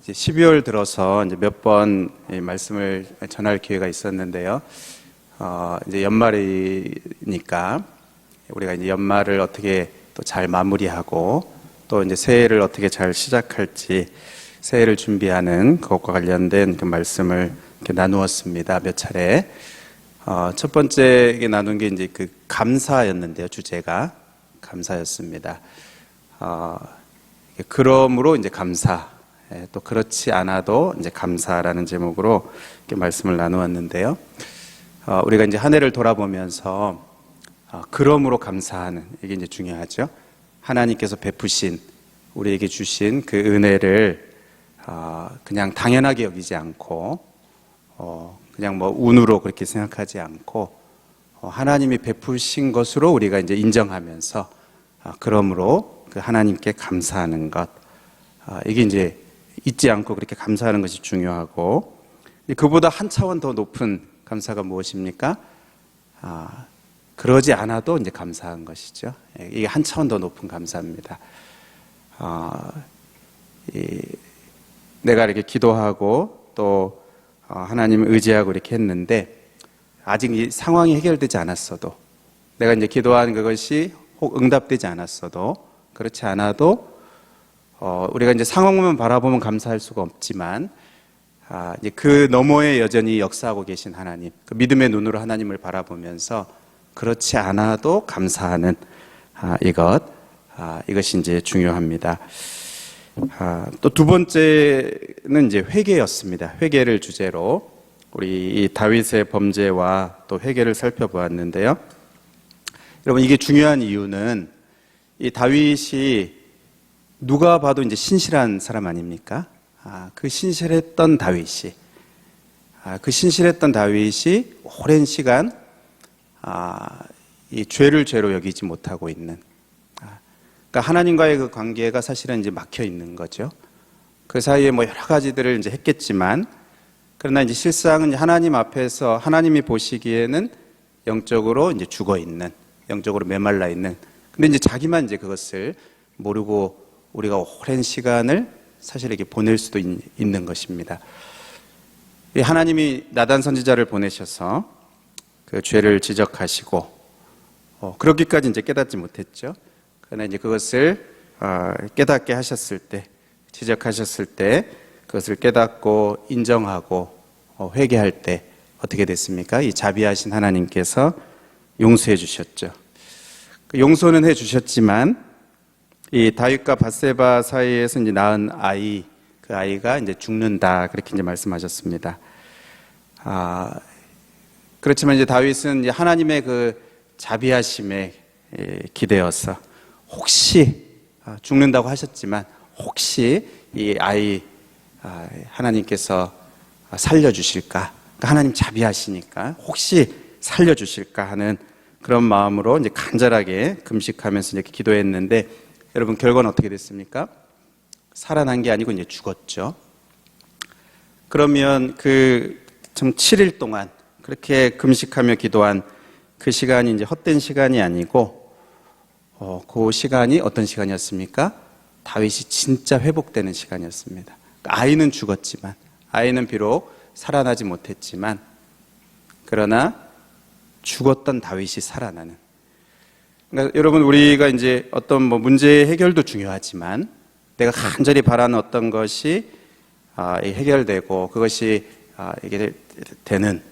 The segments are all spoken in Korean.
이제 12월 들어서 이제 몇 번 말씀을 전할 기회가 있었는데요. 이제 연말이니까 우리가 이제 연말을 어떻게 또 잘 마무리하고 또 이제 새해를 어떻게 잘 시작할지 새해를 준비하는 그것과 관련된 그 말씀을 이렇게 나누었습니다. 몇 차례. 첫 번째 나눈 게 이제 그 감사였는데요. 주제가 감사였습니다. 그러므로 이제 감사. 또 그렇지 않아도 이제 감사라는 제목으로 이렇게 말씀을 나누었는데요. 우리가 이제 한 해를 돌아보면서 그러므로 감사하는 이게 이제 중요하죠. 하나님께서 베푸신 우리에게 주신 그 은혜를 그냥 당연하게 여기지 않고 그냥 뭐 운으로 그렇게 생각하지 않고 하나님이 베푸신 것으로 우리가 이제 인정하면서 그러므로 그 하나님께 감사하는 것 이게 이제 잊지 않고 그렇게 감사하는 것이 중요하고 그보다 한 차원 더 높은 감사가 무엇입니까? 그러지 않아도 이제 감사한 것이죠. 이게 한 차원 더 높은 감사입니다. 내가 이렇게 기도하고 또 하나님을 의지하고 이렇게 했는데 아직 이 상황이 해결되지 않았어도 내가 이제 기도한 그것이 혹 응답되지 않았어도 그렇지 않아도 우리가 이제 상황만 바라보면 감사할 수가 없지만 이제 그 너머에 여전히 역사하고 계신 하나님, 그 믿음의 눈으로 하나님을 바라보면서 그렇지 않아도 감사하는 이것이 이제 중요합니다. 또 두 번째는 이제 회개였습니다. 회개를 주제로 우리 이 다윗의 범죄와 또 회개를 살펴보았는데요. 여러분 이게 중요한 이유는 이 다윗이 누가 봐도 이제 신실한 사람 아닙니까? 그 신실했던 다윗이 오랜 시간 이 죄를 죄로 여기지 못하고 있는, 그러니까 하나님과의 그 관계가 사실은 이제 막혀 있는 거죠. 그 사이에 뭐 여러 가지들을 이제 했겠지만, 그러나 이제 실상은 하나님 앞에서 하나님이 보시기에는 영적으로 이제 죽어 있는, 영적으로 메말라 있는. 근데 이제 자기만 이제 그것을 모르고 우리가 오랜 시간을 사실 이렇게 보낼 수도 있는 것입니다. 하나님이 나단 선지자를 보내셔서 그 죄를 지적하시고 그렇게까지 이제 깨닫지 못했죠. 그러나 이제 그것을 깨닫게 하셨을 때, 지적하셨을 때 그것을 깨닫고 인정하고 회개할 때 어떻게 됐습니까? 이 자비하신 하나님께서 용서해 주셨죠. 용서는 해 주셨지만 이 다윗과 밧세바 사이에서 이제 낳은 아이, 그 아이가 이제 죽는다 그렇게 이제 말씀하셨습니다. 그렇지만 이제 다윗은 이제 하나님의 그 자비하심에 기대어서 혹시 죽는다고 하셨지만 혹시 이 아이 하나님께서 살려주실까? 그러니까 하나님 자비하시니까 혹시 살려주실까 하는 그런 마음으로 이제 간절하게 금식하면서 이렇게 기도했는데 여러분 결과는 어떻게 됐습니까? 살아난 게 아니고 이제 죽었죠. 그러면 그 참 7일 동안 그렇게 금식하며 기도한 그 시간이 이제 헛된 시간이 아니고 그 시간이 어떤 시간이었습니까? 다윗이 진짜 회복되는 시간이었습니다. 아이는 죽었지만, 아이는 비록 살아나지 못했지만, 그러나 죽었던 다윗이 살아나는. 그러니까 여러분 우리가 이제 어떤 뭐 문제 해결도 중요하지만 내가 간절히 바라는 어떤 것이 해결되고 그것이 이게 되는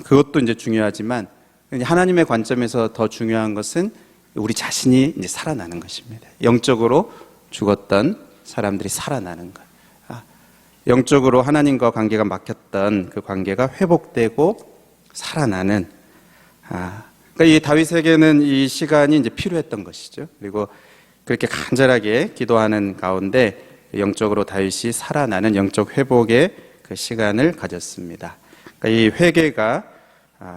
그것도 이제 중요하지만 하나님의 관점에서 더 중요한 것은 우리 자신이 이제 살아나는 것입니다. 영적으로 죽었던 사람들이 살아나는 것. 영적으로 하나님과 관계가 막혔던 그 관계가 회복되고 살아나는. 그러니까 이 다윗에게는 이 시간이 이제 필요했던 것이죠. 그리고 그렇게 간절하게 기도하는 가운데 영적으로 다윗이 살아나는 영적 회복의 그 시간을 가졌습니다. 그러니까 이 회개가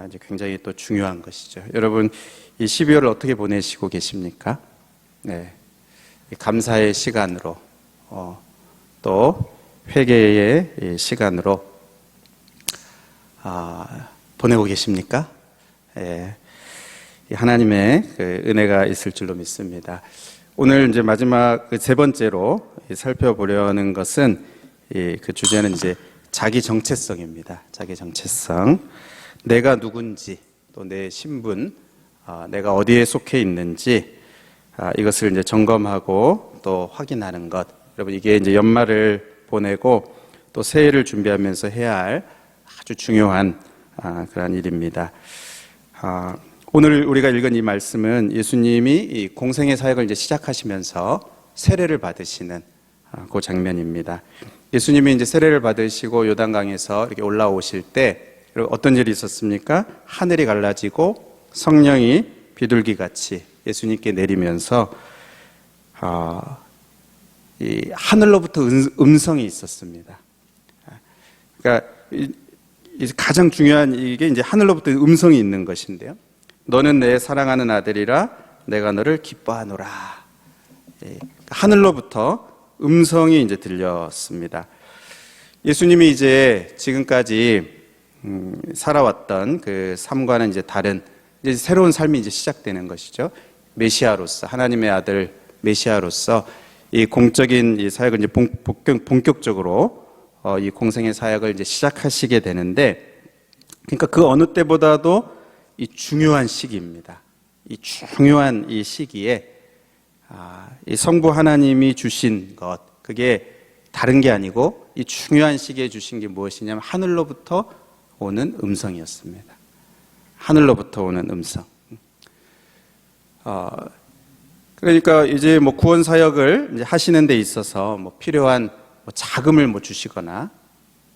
이제 굉장히 또 중요한 것이죠. 여러분 이 12월을 어떻게 보내시고 계십니까? 네, 감사의 시간으로 또 회개의 시간으로 보내고 계십니까? 예. 하나님의 그 은혜가 있을 줄로 믿습니다. 오늘 이제 마지막 세 번째로 살펴보려는 것은 그 주제는 이제 자기 정체성입니다. 자기 정체성. 내가 누군지, 또 내 신분, 내가 어디에 속해 있는지 이것을 이제 점검하고 또 확인하는 것. 여러분, 이게 이제 연말을 보내고 또 새해를 준비하면서 해야 할 아주 중요한 그런 일입니다. 오늘 우리가 읽은 이 말씀은 예수님이 이 공생의 사역을 이제 시작하시면서 세례를 받으시는 그 장면입니다. 예수님이 이제 세례를 받으시고 요단강에서 이렇게 올라오실 때 어떤 일이 있었습니까? 하늘이 갈라지고 성령이 비둘기 같이 예수님께 내리면서 이 하늘로부터 음성이 있었습니다. 그러니까 가장 중요한 이게 이제 하늘로부터 음성이 있는 것인데요. 너는 내 사랑하는 아들이라 내가 너를 기뻐하노라. 하늘로부터 음성이 이제 들렸습니다. 예수님이 이제 지금까지 살아왔던 그 삶과는 이제 다른 이제 새로운 삶이 이제 시작되는 것이죠. 메시아로서, 하나님의 아들 메시아로서 이 공적인 이 사역을 이제 본격적으로 이 공생의 사역을 이제 시작하시게 되는데, 그러니까 그 어느 때보다도 이 중요한 시기입니다. 이 중요한 이 시기에 이 성부 하나님이 주신 것, 그게 다른 게 아니고 이 중요한 시기에 주신 게 무엇이냐면 하늘로부터 오는 음성이었습니다. 하늘로부터 오는 음성. 그러니까 이제 뭐 구원 사역을 이제 하시는 데 있어서 뭐 필요한 뭐 자금을 뭐 주시거나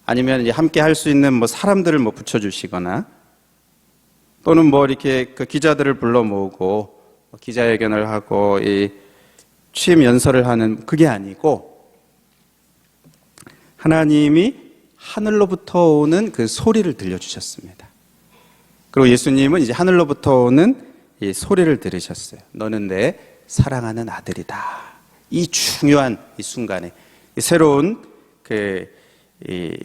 아니면 이제 함께 할 수 있는 뭐 사람들을 뭐 붙여주시거나 또는 뭐 이렇게 그 기자들을 불러 모으고 기자회견을 하고 이 취임 연설을 하는, 그게 아니고 하나님이 하늘로부터 오는 그 소리를 들려주셨습니다. 그리고 예수님은 이제 하늘로부터 오는 이 소리를 들으셨어요. 너는 내 사랑하는 아들이다. 이 중요한 이 순간에 이 새로운 이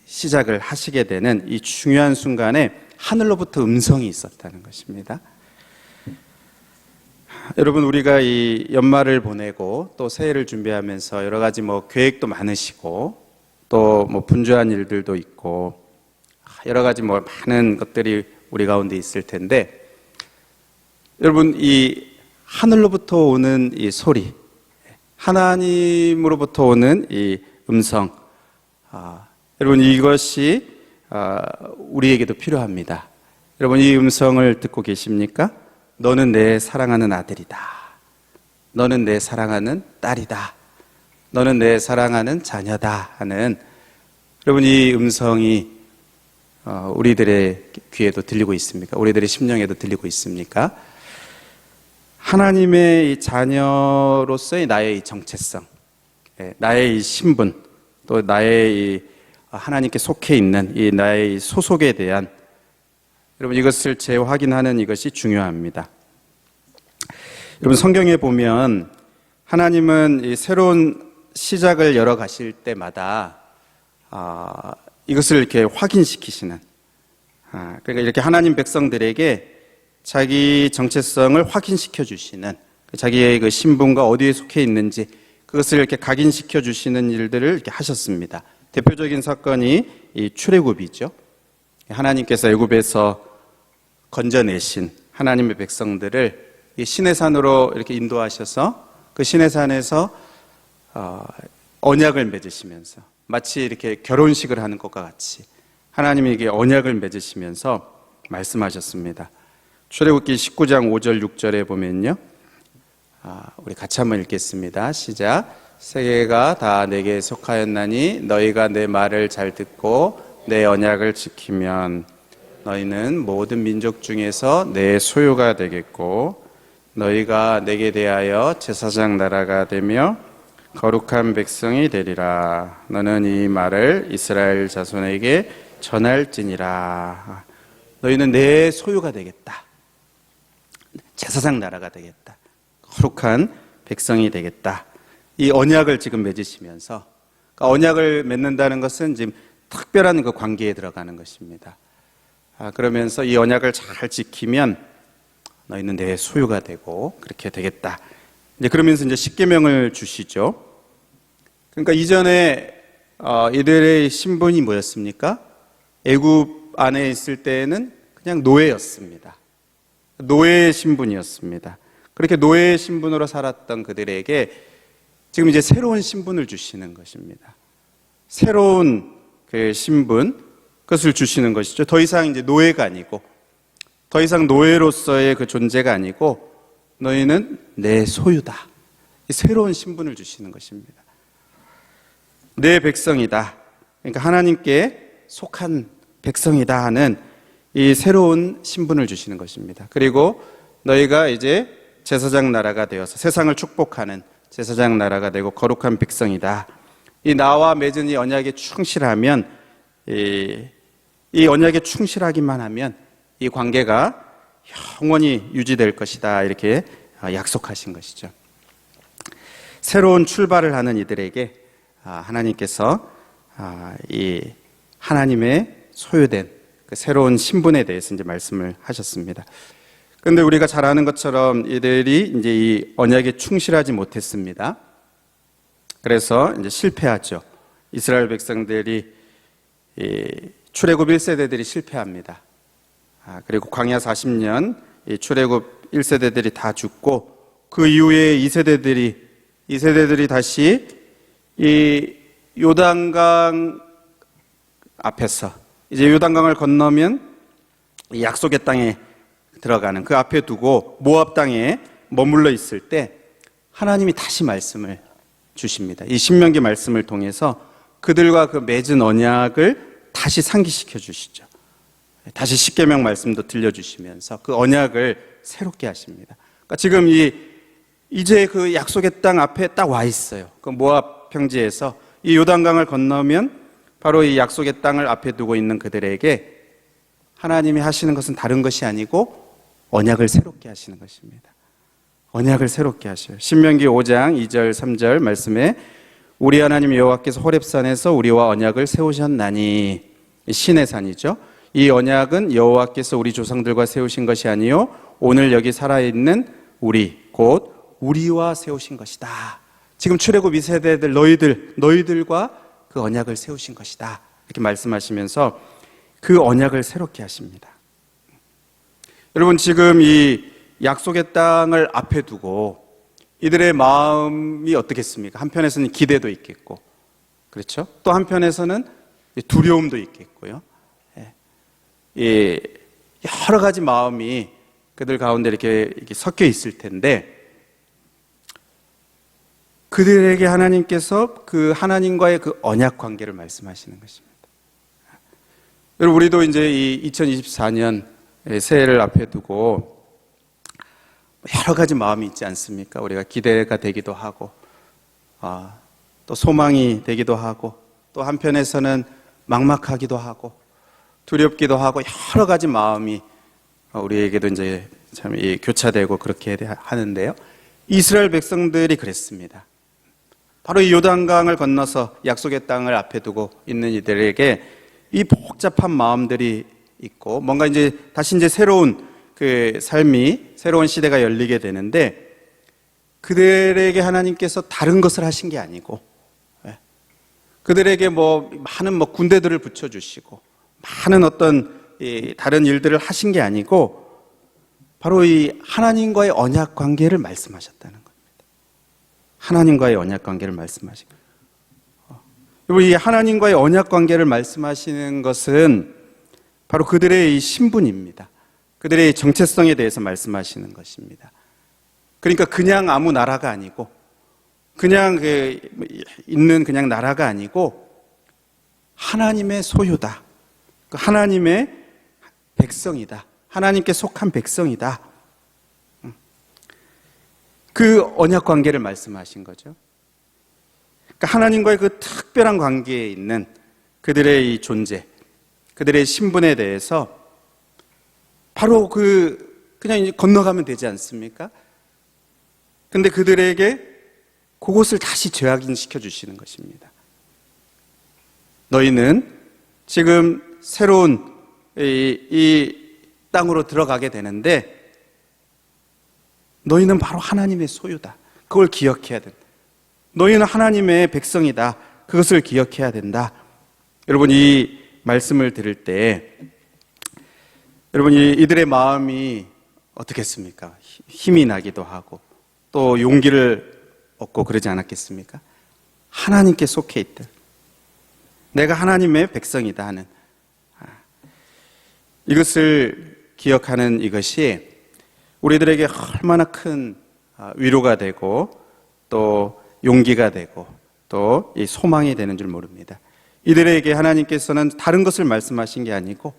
시작을 하시게 되는 이 중요한 순간에 하늘로부터 음성이 있었다는 것입니다. 여러분, 우리가 이 연말을 보내고 또 새해를 준비하면서 여러 가지 뭐 계획도 많으시고 또 뭐 분주한 일들도 있고 여러 가지 뭐 많은 것들이 우리 가운데 있을 텐데, 여러분, 이 하늘로부터 오는 이 소리, 하나님으로부터 오는 이 음성, 여러분, 이것이 우리에게도 필요합니다. 여러분, 이 음성을 듣고 계십니까? 너는 내 사랑하는 아들이다. 너는 내 사랑하는 딸이다. 너는 내 사랑하는 자녀다 하는, 여러분, 이 음성이 우리들의 귀에도 들리고 있습니까? 우리들의 심령에도 들리고 있습니까? 하나님의 이 자녀로서의 나의 이 정체성, 나의 이 신분, 또 나의 이 하나님께 속해 있는 이 나의 이 소속에 대한, 여러분, 이것을 재확인하는 이것이 중요합니다. 여러분, 성경에 보면 하나님은 이 새로운 시작을 열어가실 때마다 이것을 이렇게 확인시키시는, 그러니까 이렇게 하나님 백성들에게 자기 정체성을 확인시켜 주시는, 자기의 그 신분과 어디에 속해 있는지 그것을 이렇게 각인시켜 주시는 일들을 이렇게 하셨습니다. 대표적인 사건이 이 출애굽이죠. 하나님께서 애굽에서 건져내신 하나님의 백성들을 이 시내산으로 이렇게 인도하셔서 그 시내산에서 언약을 맺으시면서 마치 이렇게 결혼식을 하는 것과 같이 하나님에게 언약을 맺으시면서 말씀하셨습니다. 출애굽기 19장 5절 6절에 보면요, 우리 같이 한번 읽겠습니다. 시작. 세계가 다 내게 속하였나니 너희가 내 말을 잘 듣고 내 언약을 지키면 너희는 모든 민족 중에서 내 소유가 되겠고 너희가 내게 대하여 제사장 나라가 되며 거룩한 백성이 되리라. 너는 이 말을 이스라엘 자손에게 전할지니라. 너희는 내 소유가 되겠다. 제사장 나라가 되겠다. 거룩한 백성이 되겠다. 이 언약을 지금 맺으시면서, 그러니까 언약을 맺는다는 것은 지금 특별한 그 관계에 들어가는 것입니다. 그러면서 이 언약을 잘 지키면 너희는 내 소유가 되고 그렇게 되겠다. 이제 그러면서 이제 십계명을 주시죠. 그러니까 이전에 이들의 신분이 뭐였습니까? 애굽 안에 있을 때에는 그냥 노예였습니다. 노예의 신분이었습니다. 그렇게 노예의 신분으로 살았던 그들에게 지금 이제 새로운 신분을 주시는 것입니다. 새로운 그 신분, 그것을 주시는 것이죠. 더 이상 이제 노예가 아니고, 더 이상 노예로서의 그 존재가 아니고, 너희는 내 소유다. 이 새로운 신분을 주시는 것입니다. 내 백성이다. 그러니까 하나님께 속한 백성이다 하는 이 새로운 신분을 주시는 것입니다. 그리고 너희가 이제 제사장 나라가 되어서 세상을 축복하는 제사장 나라가 되고 거룩한 백성이다. 이 나와 맺은 이 언약에 충실하면, 이 언약에 충실하기만 하면 이 관계가 영원히 유지될 것이다. 이렇게 약속하신 것이죠. 새로운 출발을 하는 이들에게 하나님께서 이 하나님의 소유된 그 새로운 신분에 대해서 이제 말씀을 하셨습니다. 그런데 우리가 잘 아는 것처럼 이들이 이제 이 언약에 충실하지 못했습니다. 그래서 이제 실패하죠. 이스라엘 백성들이 출애굽 1세대들이 실패합니다. 그리고 광야 40년 출애굽 1세대들이 다 죽고 그 이후에 2세대들이 다시 이 요단강 앞에서 이제 요단강을 건너면 이 약속의 땅에 들어가는 그 앞에 두고 모압 땅에 머물러 있을 때 하나님이 다시 말씀을 주십니다. 이 신명기 말씀을 통해서 그들과 그 맺은 언약을 다시 상기시켜 주시죠. 다시 십계명 말씀도 들려주시면서 그 언약을 새롭게 하십니다. 그러니까 지금 이제 그 약속의 땅 앞에 딱 와 있어요. 그 모압 평지에서 이 요단강을 건너면 바로 이 약속의 땅을 앞에 두고 있는 그들에게 하나님이 하시는 것은 다른 것이 아니고 언약을 새롭게 하시는 것입니다. 언약을 새롭게 하셔요. 신명기 5장 2절 3절 말씀에 우리 하나님 여호와께서 호렙산에서 우리와 언약을 세우셨나니, 신의 산이죠. 이 언약은 여호와께서 우리 조상들과 세우신 것이 아니요 오늘 여기 살아있는 우리 곧 우리와 세우신 것이다. 지금 출애굽 2세대들 너희들과 그 언약을 세우신 것이다. 이렇게 말씀하시면서 그 언약을 새롭게 하십니다. 여러분, 지금 이 약속의 땅을 앞에 두고 이들의 마음이 어떻겠습니까? 한편에서는 기대도 있겠고, 그렇죠? 또 한편에서는 두려움도 있겠고요. 여러 가지 마음이 그들 가운데 이렇게 섞여 있을 텐데, 그들에게 하나님께서 그 하나님과의 그 언약 관계를 말씀하시는 것입니다. 여러분, 우리도 이제 이 2024년 새해를 앞에 두고 여러 가지 마음이 있지 않습니까? 우리가 기대가 되기도 하고, 또 소망이 되기도 하고, 또 한편에서는 막막하기도 하고, 두렵기도 하고, 여러 가지 마음이 우리에게도 이제 참 교차되고 그렇게 하는데요. 이스라엘 백성들이 그랬습니다. 바로 이 요단강을 건너서 약속의 땅을 앞에 두고 있는 이들에게 이 복잡한 마음들이 있고, 뭔가 이제 다시 이제 새로운 그 삶이, 새로운 시대가 열리게 되는데, 그들에게 하나님께서 다른 것을 하신 게 아니고, 그들에게 많은 군대들을 붙여주시고, 많은 어떤 다른 일들을 하신 게 아니고, 바로 이 하나님과의 언약 관계를 말씀하셨다는 겁니다. 하나님과의 언약 관계를 말씀하신 거예요. 이 하나님과의 언약 관계를 말씀하시는 것은 바로 그들의 이 신분입니다. 그들의 정체성에 대해서 말씀하시는 것입니다. 그러니까 그냥 아무 나라가 아니고, 그냥 있는 그냥 나라가 아니고 하나님의 소유다. 하나님의 백성이다. 하나님께 속한 백성이다. 그 언약 관계를 말씀하신 거죠. 그러니까 하나님과의 그 특별한 관계에 있는 그들의 이 존재, 그들의 신분에 대해서 바로 그냥 건너가면 되지 않습니까? 근데 그들에게 그것을 다시 재확인시켜 주시는 것입니다. 너희는 지금 새로운 이 땅으로 들어가게 되는데 너희는 바로 하나님의 소유다. 그걸 기억해야 된다. 너희는 하나님의 백성이다. 그것을 기억해야 된다. 여러분, 이 말씀을 들을 때 여러분, 이들의 마음이 어떻겠습니까? 힘이 나기도 하고 또 용기를 얻고 그러지 않았겠습니까? 하나님께 속해 있다. 내가 하나님의 백성이다 하는 이것을 기억하는 이것이 우리들에게 얼마나 큰 위로가 되고 또 용기가 되고 또 이 소망이 되는 줄 모릅니다. 이들에게 하나님께서는 다른 것을 말씀하신 게 아니고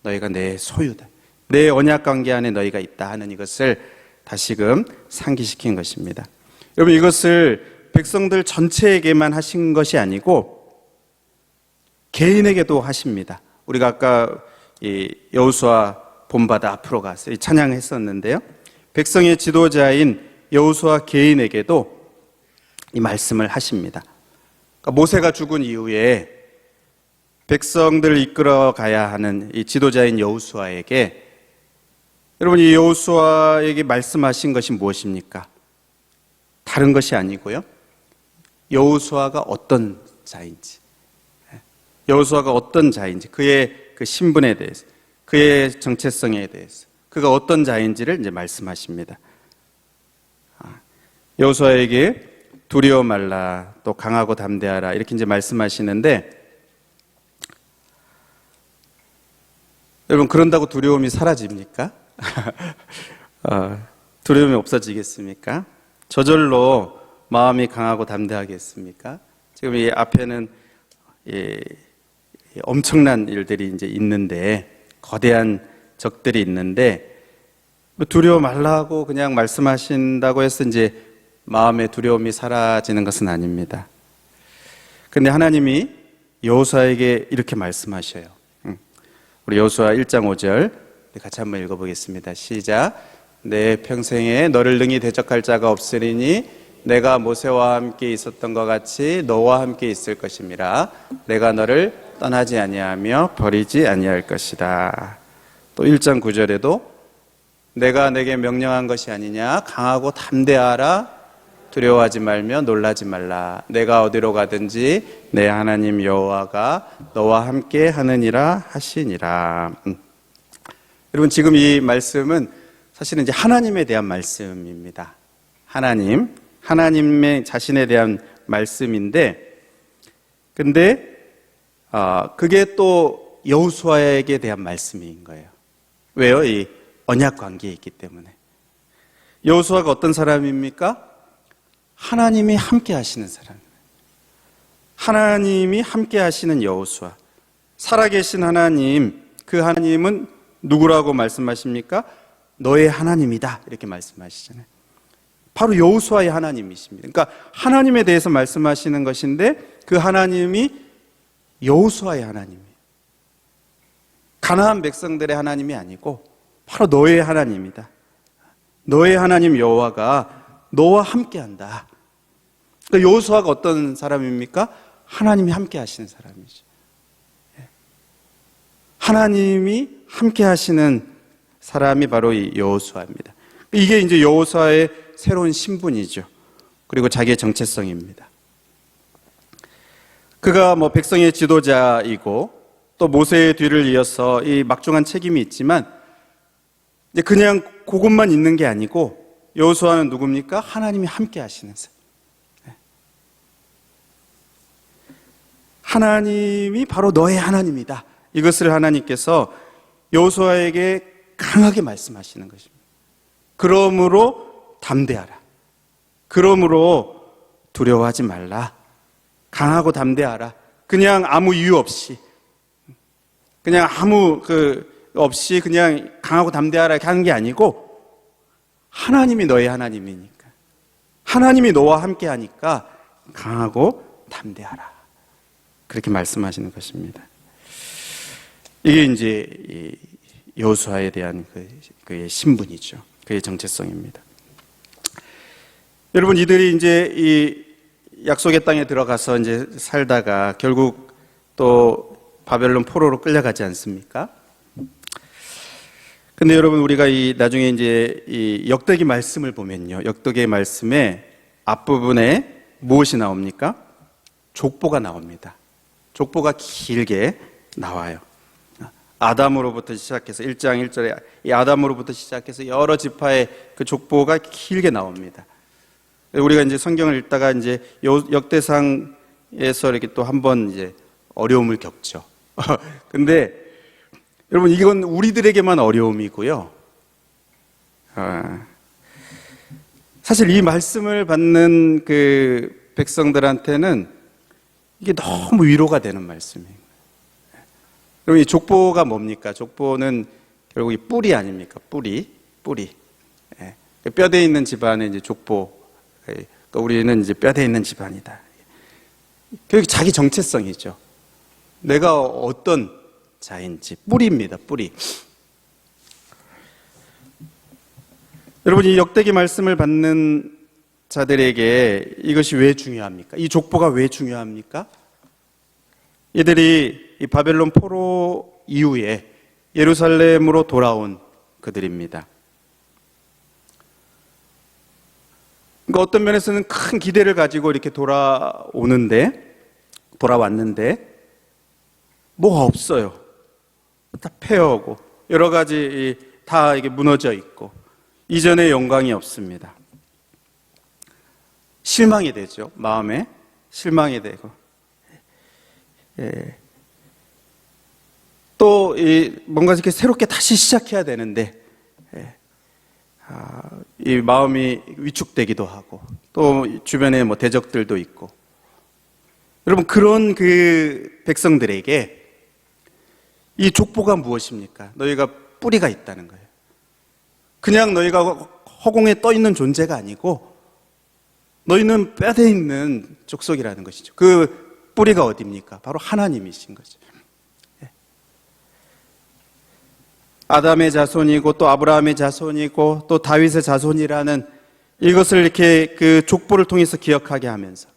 너희가 내 소유다. 내 언약 관계 안에 너희가 있다 하는 이것을 다시금 상기시킨 것입니다. 여러분, 이것을 백성들 전체에게만 하신 것이 아니고 개인에게도 하십니다. 우리가 아까 이 여호수아 본받아 앞으로 가서 찬양했었는데요. 백성의 지도자인 여호수아 개인에게도 이 말씀을 하십니다. 그러니까 모세가 죽은 이후에 백성들을 이끌어 가야 하는 이 지도자인 여호수아에게 여러분, 이 여호수아에게 말씀하신 것이 무엇입니까? 다른 것이 아니고요. 여호수아가 어떤 자인지, 여호수아가 어떤 자인지, 그의 그 신분에 대해서, 그의 정체성에 대해서, 그가 어떤 자인지를 이제 말씀하십니다. 여호수아에게 두려워 말라, 또 강하고 담대하라, 이렇게 이제 말씀하시는데, 여러분, 그런다고 두려움이 사라집니까? 두려움이 없어지겠습니까? 저절로 마음이 강하고 담대하겠습니까? 지금 이 앞에는 엄청난 일들이 이제 있는데, 거대한 적들이 있는데, 두려워 말라고 그냥 말씀하신다고 해서 이제 마음의 두려움이 사라지는 것은 아닙니다. 근데 하나님이 여호수아에게 이렇게 말씀하셔요. 우리 여호수아 1장 5절 같이 한번 읽어보겠습니다. 시작. 내 평생에 너를 능히 대적할 자가 없으리니 내가 모세와 함께 있었던 것 같이 너와 함께 있을 것임이라. 내가 너를 떠나지 아니하며 버리지 아니할 것이다. 또 1장 9절에도 내가 내게 명령한 것이 아니냐, 강하고 담대하라, 두려워하지 말며 놀라지 말라. 내가 어디로 가든지 내 하나님 여호와가 너와 함께 하느니라 하시니라. 여러분, 지금 이 말씀은 사실은 이제 하나님에 대한 말씀입니다. 하나님의 자신에 대한 말씀인데, 근데 그게 또 여호수아에게 대한 말씀인 거예요. 왜요? 이 언약 관계에 있기 때문에. 여호수아가 어떤 사람입니까? 하나님이 함께 하시는 사람. 하나님이 함께 하시는 여호수아. 살아계신 하나님, 그 하나님은 누구라고 말씀하십니까? 너의 하나님이다, 이렇게 말씀하시잖아요. 바로 여호수아의 하나님이십니다. 그러니까 하나님에 대해서 말씀하시는 것인데 그 하나님이 여호수아의 하나님이에요. 가나안 백성들의 하나님이 아니고 바로 너의 하나님이다. 너의 하나님 여호와가 너와 함께한다. 그러니까 여호수아가 어떤 사람입니까? 하나님이 함께 하시는 사람이죠. 하나님이 함께 하시는 사람이 바로 이 여호수아입니다. 이게 이제 여호수아의 새로운 신분이죠. 그리고 자기의 정체성입니다. 그가 뭐 백성의 지도자이고 또 모세의 뒤를 이어서 이 막중한 책임이 있지만 이제 그냥 그것만 있는 게 아니고 여호수아는 누굽니까? 하나님이 함께 하시는 사람. 하나님이 바로 너의 하나님이다. 이것을 하나님께서 여호수아에게 강하게 말씀하시는 것입니다. 그러므로 담대하라. 그러므로 두려워하지 말라. 강하고 담대하라. 그냥 아무 이유 없이, 그냥 아무 없이 그냥 강하고 담대하라 이렇게 하는 게 아니고 하나님이 너의 하나님이니까, 하나님이 너와 함께 하니까 강하고 담대하라. 그렇게 말씀하시는 것입니다. 이게 이제 여호수아에 대한 그의 신분이죠. 그의 정체성입니다. 여러분, 이들이 이제 이 약속의 땅에 들어가서 이제 살다가 결국 또 바벨론 포로로 끌려가지 않습니까? 근데 여러분, 우리가 나중에 이제 이 역대기 말씀을 보면요. 역대기 말씀의 앞부분에 무엇이 나옵니까? 족보가 나옵니다. 족보가 길게 나와요. 아담으로부터 시작해서 1장 1절에 이 아담으로부터 시작해서 여러 지파의 그 족보가 길게 나옵니다. 우리가 이제 성경을 읽다가 이제 역대상에서 이렇게 또 한번 이제 어려움을 겪죠. 근데 여러분, 이건 우리들에게만 어려움이고요. 사실 이 말씀을 받는 그 백성들한테는 이게 너무 위로가 되는 말씀이에요. 그럼 이 족보가 뭡니까? 족보는 결국 이 뿌리 아닙니까? 뿌리. 뼈대 있는 집안의 이제 족보. 그러니까 우리는 이제 뼈대 있는 집안이다. 결국 자기 정체성이죠. 내가 어떤 자인지. 뿌리입니다. 뿌리. 여러분, 이 역대기 말씀을 받는 자들에게 이것이 왜 중요합니까? 이 족보가 왜 중요합니까? 이들이 이 바벨론 포로 이후에 예루살렘으로 돌아온 그들입니다. 그러니까 어떤 면에서는 큰 기대를 가지고 이렇게 돌아왔는데 뭐가 없어요. 다 폐허하고 여러 가지 다 이게 무너져 있고 이전의 영광이 없습니다. 실망이 되죠. 마음에 실망이 되고 또 뭔가 이렇게 새롭게 다시 시작해야 되는데 이 마음이 위축되기도 하고 또 주변에 뭐 대적들도 있고 여러분 그런 그 백성들에게 이 족보가 무엇입니까? 너희가 뿌리가 있다는 거예요. 그냥 너희가 허공에 떠 있는 존재가 아니고 너희는 뼈대 있는 족속이라는 것이죠. 그 뿌리가 어디입니까? 바로 하나님이신 거죠. 아담의 자손이고 또 아브라함의 자손이고 또 다윗의 자손이라는 이것을 이렇게 그 족보를 통해서 기억하게 하면서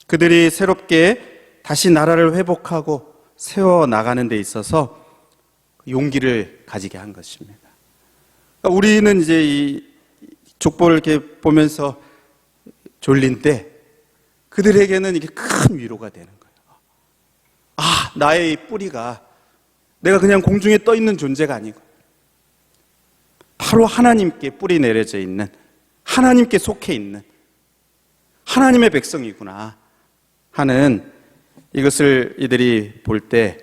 그들이 새롭게 다시 나라를 회복하고 세워 나가는 데 있어서 용기를 가지게 한 것입니다. 그러니까 우리는 이제 이 족보를 이렇게 보면서 졸린데 그들에게는 이게 큰 위로가 되는 거예요. 나의 이 뿌리가 내가 그냥 공중에 떠 있는 존재가 아니고 바로 하나님께 뿌리 내려져 있는 하나님께 속해 있는 하나님의 백성이구나 하는 이것을 이들이 볼 때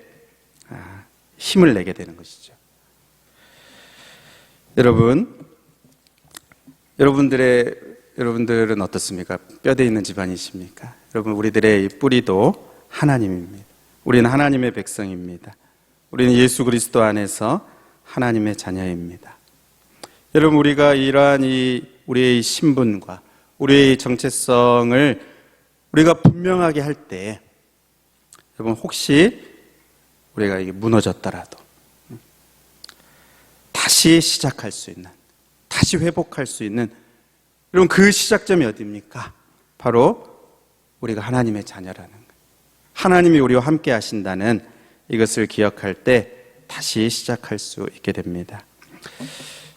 힘을 내게 되는 것이죠. 여러분들은 어떻습니까? 뼈대 있는 집안이십니까? 여러분, 우리들의 이 뿌리도 하나님입니다. 우리는 하나님의 백성입니다. 우리는 예수 그리스도 안에서 하나님의 자녀입니다. 여러분, 우리가 이러한 우리의 신분과 우리의 정체성을 우리가 분명하게 할 때, 여러분, 혹시 우리가 이게 무너졌더라도 다시 시작할 수 있는, 다시 회복할 수 있는, 여러분, 그 시작점이 어디입니까? 바로 우리가 하나님의 자녀라는 거예요. 하나님이 우리와 함께 하신다는 이것을 기억할 때 다시 시작할 수 있게 됩니다.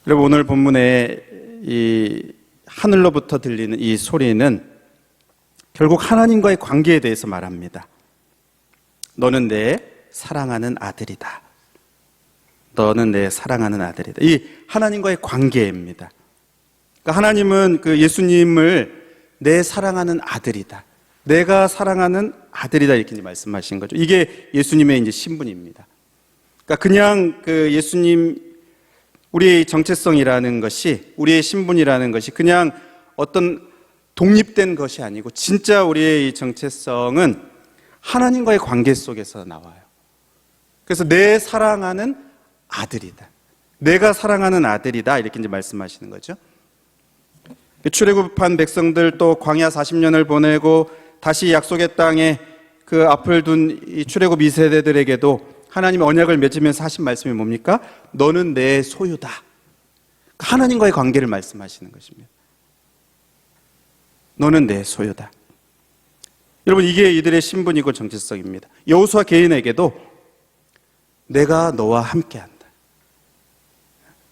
여러분, 오늘 본문에 이 하늘로부터 들리는 이 소리는 결국 하나님과의 관계에 대해서 말합니다. 너는 내 사랑하는 아들이다. 너는 내 사랑하는 아들이다. 이 하나님과의 관계입니다. 그러니까 하나님은 그 예수님을 내 사랑하는 아들이다. 내가 사랑하는 아들이다 이렇게 말씀하신 거죠. 이게 예수님의 이제 신분입니다. 그러니까 그냥 그 예수님 우리의 정체성이라는 것이 우리의 신분이라는 것이 그냥 어떤 독립된 것이 아니고 진짜 우리의 이 정체성은 하나님과의 관계 속에서 나와요. 그래서 내 사랑하는 아들이다. 내가 사랑하는 아들이다 이렇게 이제 말씀하시는 거죠. 출애굽한 백성들 또 광야 40년을 보내고 다시 약속의 땅에 그 앞을 둔 이 출애굽 2세대들에게도 하나님의 언약을 맺으면서 하신 말씀이 뭡니까? 너는 내 소유다. 하나님과의 관계를 말씀하시는 것입니다. 너는 내 소유다. 여러분, 이게 이들의 신분이고 정체성입니다. 여호수아 개인에게도 내가 너와 함께한다.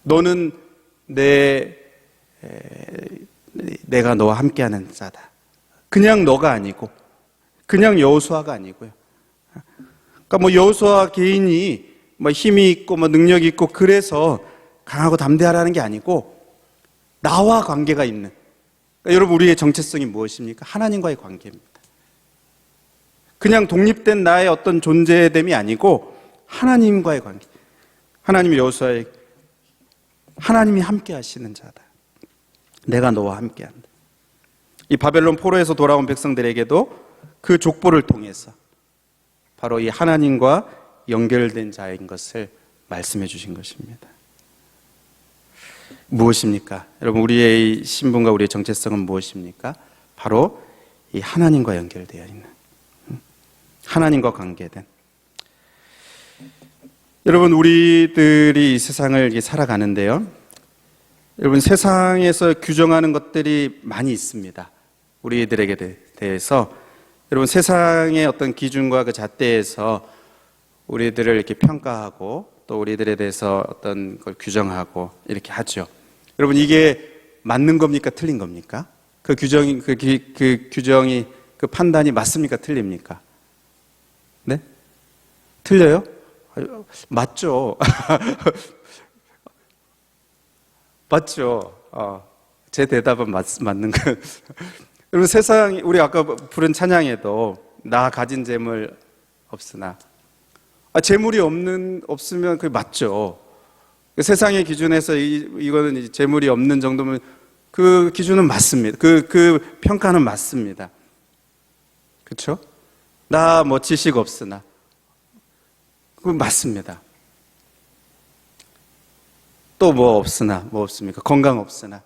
너는 내가 너와 함께하는 자다. 그냥 너가 아니고, 그냥 여호수아가 아니고요. 그러니까 뭐 여호수아 개인이 뭐 힘이 있고 뭐 능력이 있고 그래서 강하고 담대하라는 게 아니고 나와 관계가 있는. 그러니까 여러분, 우리의 정체성이 무엇입니까? 하나님과의 관계입니다. 그냥 독립된 나의 어떤 존재됨이 아니고 하나님과의 관계. 하나님이 여호수아에게 하나님이 함께 하시는 자다. 내가 너와 함께 한다. 이 바벨론 포로에서 돌아온 백성들에게도 그 족보를 통해서 바로 이 하나님과 연결된 자인 것을 말씀해 주신 것입니다. 무엇입니까? 여러분, 우리의 신분과 우리의 정체성은 무엇입니까? 바로 이 하나님과 연결되어 있는, 하나님과 관계된. 여러분, 우리들이 이 세상을 살아가는데요, 여러분, 세상에서 규정하는 것들이 많이 있습니다. 우리들에게 대해서. 여러분, 세상의 어떤 기준과 그 잣대에서 우리들을 이렇게 평가하고 또 우리들에 대해서 어떤 걸 규정하고 이렇게 하죠. 여러분, 이게 맞는 겁니까? 틀린 겁니까? 그 규정이, 그 판단이 맞습니까? 틀립니까? 네? 틀려요? 맞죠. 맞죠. 제 대답은 맞는 거. 여러분, 세상, 우리 아까 부른 찬양에도 나 가진 재물 없으나, 재물이 없으면 그게 맞죠. 세상의 기준에서 이거는 이제 재물이 없는 정도면 그 기준은 맞습니다. 그 평가는 맞습니다. 그렇죠? 나 뭐 지식 없으나, 그건 맞습니다. 또 뭐 없으나, 뭐 없습니까? 건강 없으나.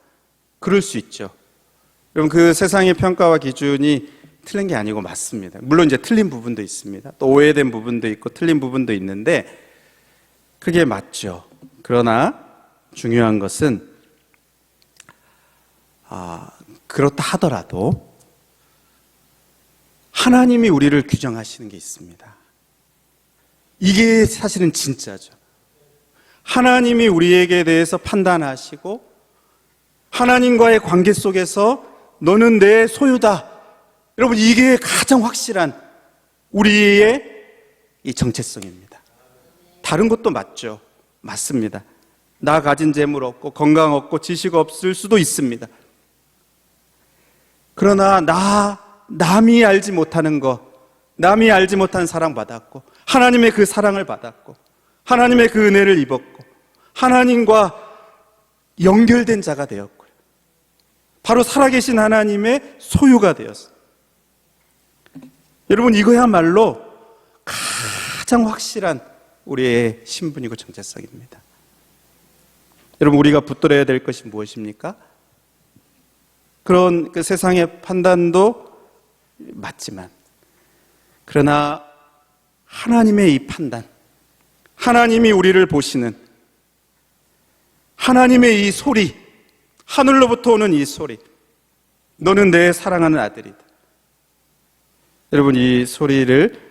그럴 수 있죠. 여러분, 그 세상의 평가와 기준이 틀린 게 아니고 맞습니다. 물론 이제 틀린 부분도 있습니다. 또 오해된 부분도 있고 틀린 부분도 있는데 그게 맞죠. 그러나 중요한 것은 그렇다 하더라도 하나님이 우리를 규정하시는 게 있습니다. 이게 사실은 진짜죠. 하나님이 우리에게 대해서 판단하시고 하나님과의 관계 속에서 너는 내 소유다. 여러분, 이게 가장 확실한 우리의 이 정체성입니다. 다른 것도 맞죠. 맞습니다. 나 가진 재물 없고 건강 없고 지식 없을 수도 있습니다. 그러나 남이 알지 못하는 것, 남이 알지 못한 사랑 받았고 하나님의 그 사랑을 받았고 하나님의 그 은혜를 입었고 하나님과 연결된 자가 되었고요. 바로 살아계신 하나님의 소유가 되었어요. 여러분, 이거야말로 가장 확실한 우리의 신분이고 정체성입니다. 여러분, 우리가 붙들어야 될 것이 무엇입니까? 그런 그 세상의 판단도 맞지만, 그러나 하나님의 이 판단, 하나님이 우리를 보시는 하나님의 이 소리, 하늘로부터 오는 이 소리, 너는 내 사랑하는 아들이다. 여러분, 이 소리를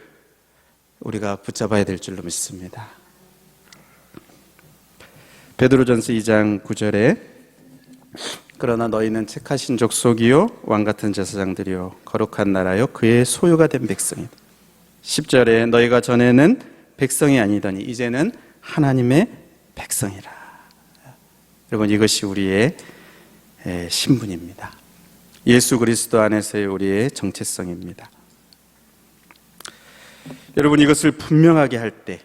우리가 붙잡아야 될 줄로 믿습니다. 베드로전서 2장 9절에 그러나 너희는 택하신 족속이요 왕같은 제사장들이요 거룩한 나라요 그의 소유가 된 백성이다. 10절에 너희가 전에는 백성이 아니더니 이제는 하나님의 백성이라. 여러분, 이것이 우리의 신분입니다. 예수 그리스도 안에서의 우리의 정체성입니다. 여러분, 이것을 분명하게 할 때,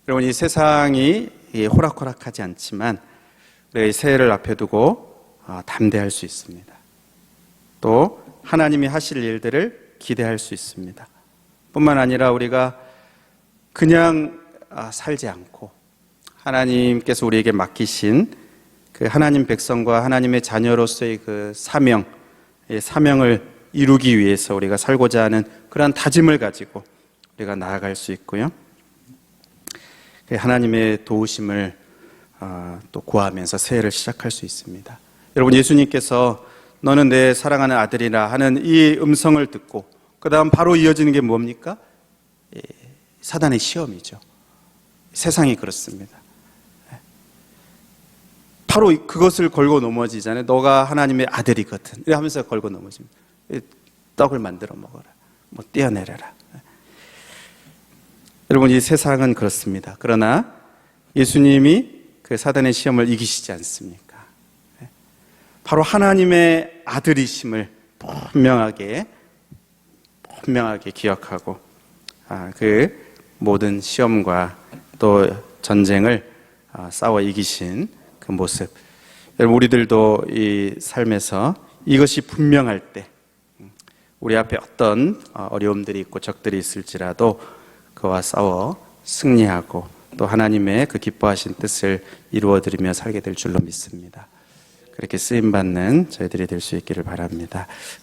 여러분, 이 세상이 호락호락하지 않지만 우리가 이 새해를 앞에 두고 담대할 수 있습니다. 또 하나님이 하실 일들을 기대할 수 있습니다. 뿐만 아니라 우리가 그냥 살지 않고 하나님께서 우리에게 맡기신 그 하나님 백성과 하나님의 자녀로서의 그 사명을 이루기 위해서 우리가 살고자 하는 그러한 다짐을 가지고 우리가 나아갈 수 있고요. 하나님의 도우심을 또 구하면서 새해를 시작할 수 있습니다. 여러분, 예수님께서 너는 내 사랑하는 아들이라 하는 이 음성을 듣고 그 다음 바로 이어지는 게 뭡니까? 사단의 시험이죠. 세상이 그렇습니다. 바로 그것을 걸고 넘어지잖아요. 너가 하나님의 아들이거든. 이래 하면서 걸고 넘어집니다. 떡을 만들어 먹어라. 뭐 뛰어내려라. 여러분, 이 세상은 그렇습니다. 그러나 예수님이 그 사단의 시험을 이기시지 않습니까? 바로 하나님의 아들이심을 분명하게 기억하고 그 모든 시험과 또 전쟁을 싸워 이기신 그 모습. 여러분, 우리들도 이 삶에서 이것이 분명할 때 우리 앞에 어떤 어려움들이 있고 적들이 있을지라도 그와 싸워 승리하고 또 하나님의 그 기뻐하신 뜻을 이루어드리며 살게 될 줄로 믿습니다. 그렇게 쓰임받는 저희들이 될 수 있기를 바랍니다.